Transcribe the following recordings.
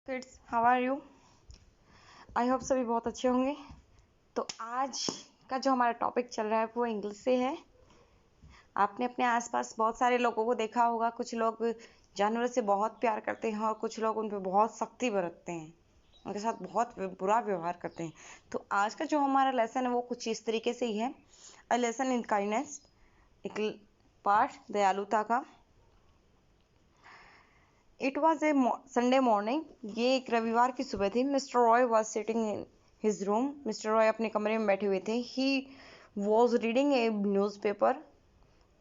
Kids, how are you? I hope सभी बहुत अच्छे होंगे। तो आज का जो हमारा टॉपिक चल रहा है वो इंग्लिश से है। आपने अपने आसपास बहुत सारे लोगों को देखा होगा। कुछ लोग जानवरों से बहुत प्यार करते हैं और कुछ लोग उन पर बहुत सख्ती बरतते हैं, उनके साथ बहुत बुरा व्यवहार करते हैं। तो आज का जो हमारा लेसन है वो कुछ इस तरीके से ही है। अ लेसन इन काइंडनेस, एक पाठ दयालुता का। It was a Sunday morning. ये एक रविवार की सुबह थी। Mister Roy was sitting in his room. Mister Roy अपने कमरे में बैठे हुए थे। He was reading a newspaper.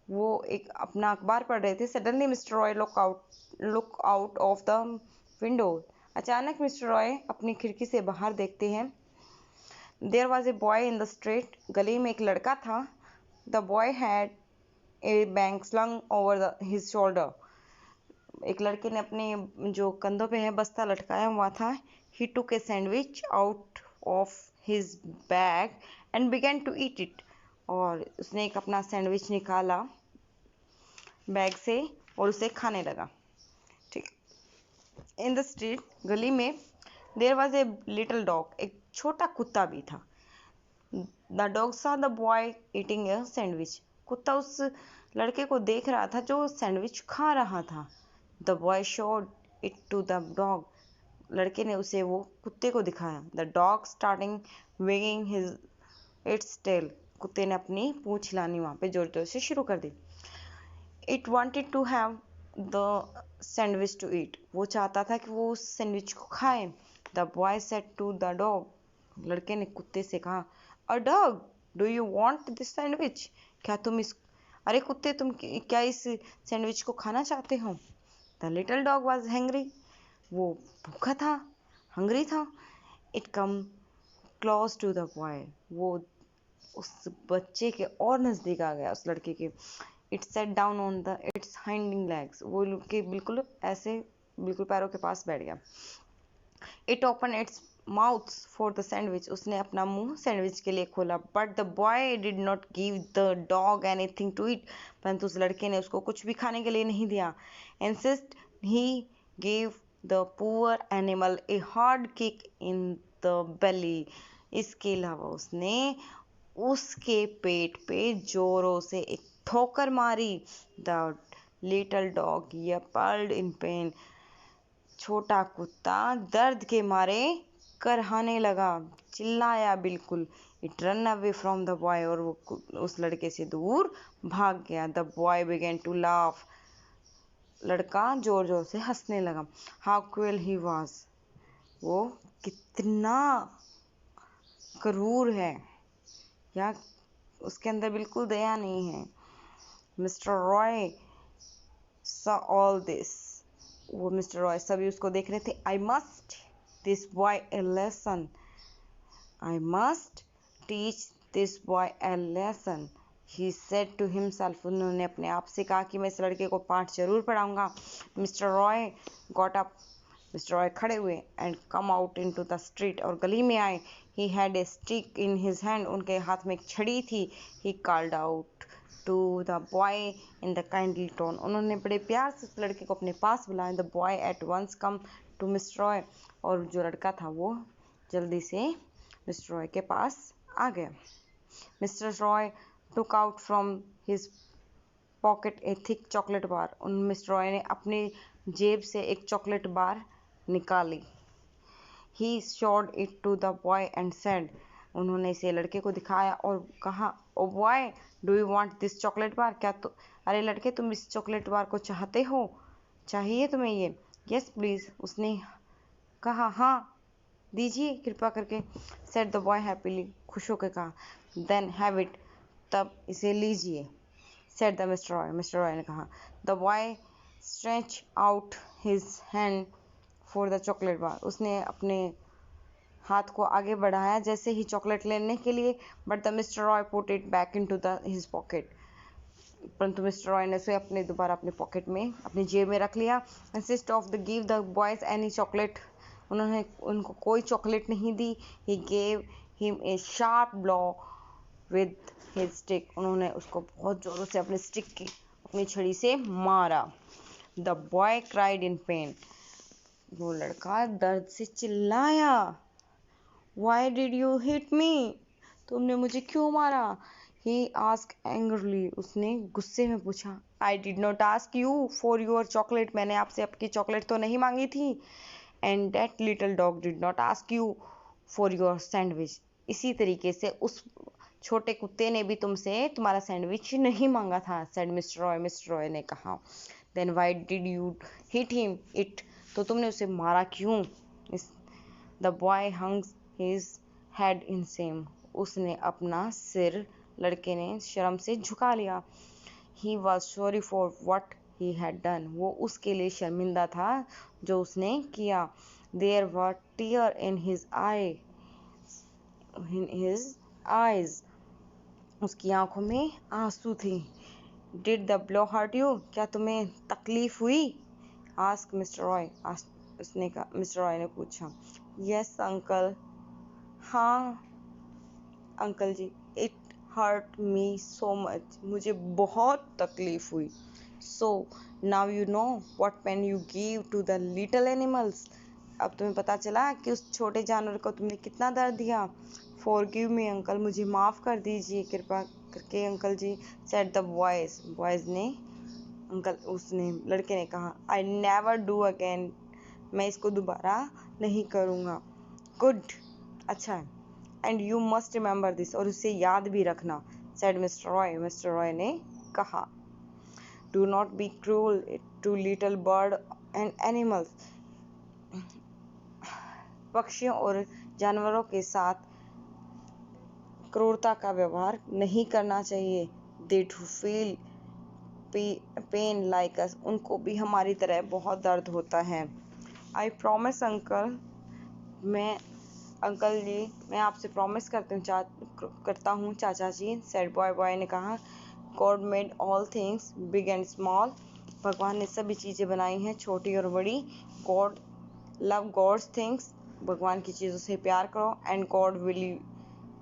वो एक अपना अखबार पढ़ रहे थे। Suddenly mister Roy look out of the window. अचानक मिस्टर रॉय अपनी खिड़की से बाहर देखते हैं। There was a boy in the street. गली में एक लड़का था। The boy had a bag slung over his shoulder. एक लड़के ने अपने जो कंधों पे है बस्ता लटकाया हुआ था। He took a sandwich out of his bag and began to eat it. और उसने एक अपना सैंडविच निकाला बैग से और उसे खाने लगा। ठीक। इन द स्ट्रीट, गली में, there was a little dog. एक छोटा कुत्ता भी था। The dog saw the boy eating a sandwich. कुत्ता उस लड़के को देख रहा था जो सैंडविच खा रहा था। The boy showed it to the dog. लड़के ने उसे वो कुत्ते को दिखाया। The dog starting wagging his its tail. कुत्ते ने अपनी पूंछ हिलानी वहां पे जोर जोर से शुरू कर दी। It wanted to have the sandwich to eat. वो चाहता था कि वो उस सैंडविच को खाए। The boy said to the dog. लड़के ने कुत्ते से कहा, a dog, do you want this sandwich? क्या तुम इस अरे कुत्ते, तुम क्या इस सैंडविच को खाना चाहते हो? The little dog was hungry. वो भूखा था, हंग्री था। It come close to the boy. वो उस बच्चे के और नजदीक आ गया, उस लड़के के। It sat down on the its hind legs. वो के बिल्कुल ऐसे बिल्कुल पैरों के पास बैठ गया। It open its mouth for the sandwich. उसने अपना मुंह सैंडविच के लिए खोला। But the boy did not give the dog anything to eat. परंतु उस लड़के ने उसको कुछ भी खाने के लिए नहीं दिया। Insist he gave the poor animal a hard kick in the belly. इसके अलावा उसने उसके पेट पे जोरों से एक ठोकर मारी। The little dog yelped in pain. छोटा कुत्ता दर्द के मारे करहाने लगा, चिल्लाया बिल्कुल। It run away from the boy. और वो उस लड़के से दूर भाग गया। The boy began to laugh. लड़का जोर जोर से हंसने लगा। How cruel he was. वो कितना क्रूर है, या उसके अंदर बिल्कुल दया नहीं है। Mister Roy saw all this। वो मिस्टर रॉय सभी उसको देख रहे थे। I must this boy a lesson. I must teach this boy a lesson, he said to himself. उन्होंने अपने आप से कहा कि मैं इस लड़के को पाठ जरूर पढ़ाऊंगा। Mister Roy got up. Mister Roy खड़े हुए and come out into the street. और गली में आए। He had a stick in his hand. उनके हाथ में एक छड़ी थी। He called out to the boy in the kindly tone. उन्होंने बड़े प्यार से उस लड़के को अपने पास बुलाया। The boy at once come to mister Roy. और जो लड़का था वो जल्दी से मिस्टर रॉय के पास आ गया। Mister Roy took out from his pocket A thick chocolate bar. उन मिस्टर रॉय ने अपनी जेब से एक चॉकलेट बार निकाली। He showed it to the boy and said. उन्होंने इसे लड़के को दिखाया और कहा, oh boy, do you want this chocolate bar? क्या तो अरे लड़के, तुम इस चॉकलेट बार को चाहते हो? चाहिए तुम्हें ये? यस प्लीज, उसने कहा। हाँ दीजिए कृपया करके। Said the boy happily. खुश होकर कहा। Then have it. तब इसे लीजिए। Said the mister Roy. Mister Roy ने कहा। The boy stretch out his hand for the chocolate bar. उसने अपने हाथ को आगे बढ़ाया जैसे ही चॉकलेट लेने के लिए। But the mister Roy put it back into the his pocket. परंतु मिस्टर रॉय ने उसे अपने दोबारा अपने पॉकेट में, अपनी जेब में रख लिया। Insist of the give the boys any chocolate. उन्होंने उनको कोई चॉकलेट नहीं दी। He gave him a sharp blow with his stick. उन्होंने उसको बहुत जोरों से अपने स्टिक की, अपनी छड़ी से मारा। The boy cried in pen. वो लड़का दर्द से चिल्लाया, Why did you hit me? तुमने मुझे क्यों मारा? He asked angrily. उसने गुस्से में पूछा, I did not ask you for your chocolate. मैंने आपसे आपकी चॉकलेट तो नहीं मांगी थी. And that little dog did not ask you for your sandwich. इसी तरीके से उस छोटे कुत्ते ने भी तुमसे तुम्हारा सैंडविच नहीं मांगा था, said Mr. Roy. Mr. Roy ने कहा. Then why did you hit him? तो तुमने उसे मारा क्यों? The boy hung his head in shame. उसने अपना सिर, लड़के ने शर्म से झुका लिया. He was sorry for what he had done. वो उसके लिए शर्मिंदा था जो उसने किया. There were tears in his eyes. उसकी आंखों में आंसू थे. Did the blow hurt you? क्या तुम्हें तकलीफ हुई? Asked Mr. Roy. उसने कहा, मिस्टर रॉय ने पूछा. Yes, uncle. हाँ अंकल जी. It hurt me so much. मुझे बहुत तकलीफ हुई. So now you know what pain you give to the little animals. अब तुम्हें पता चला कि उस छोटे जानवर को तुमने कितना दर्द दिया. Forgive me uncle. मुझे माफ़ कर दीजिए कृपा करके अंकल जी. सेड द बॉयज ने उसने लड़के ने कहा. I never do again. मैं इसको दोबारा नहीं करूँगा. गुड. अच्छा है. And you must remember this. और उसे याद भी रखना. Said mister Roy. Mister Roy ने कहा. Do not be cruel to little bird and animals. पक्षियों और जानवरों के साथ क्रूरता का व्यवहार नहीं करना चाहिए. They too feel pain like us. उनको भी हमारी तरह बहुत दर्द होता है. I promise uncle. अंकल जी मैं आपसे प्रॉमिस करता हूँ चाचा जी. सेड बॉय ने कहा. God made all things big and small. भगवान ने सभी चीज़ें बनाई हैं छोटी और बड़ी. God love God's things. भगवान की चीज़ों से प्यार करो. And God will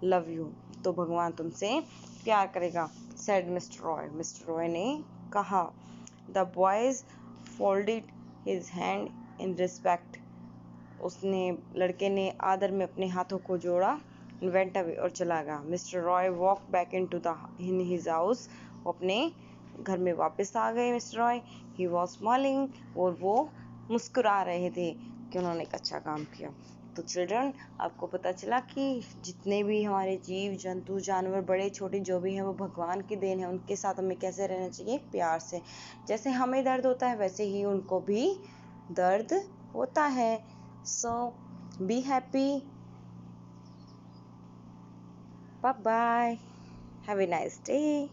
love you. तो भगवान तुमसे प्यार करेगा. Said mister Roy. Mister Roy ने कहा. The boys folded his hand in respect. लड़के ने आदर में अपने हाथों को जोड़ा. Went away. और चला गया. Mister Roy walk back in his house. अपने घर में वापस आ गए mister Roy. He was smiling. और वो मुस्कुरा रहे थे कि उन्होंने एक अच्छा काम किया. तो चिल्ड्रन आपको पता चला कि जितने भी हमारे जीव जंतु जानवर बड़े छोटे जो भी हैं वो भगवान की देन है. उनके साथ हमें कैसे रहना चाहिए? प्यार से. जैसे हमें दर्द होता है वैसे ही उनको भी दर्द होता है. So be happy. Bye bye. Have a nice day.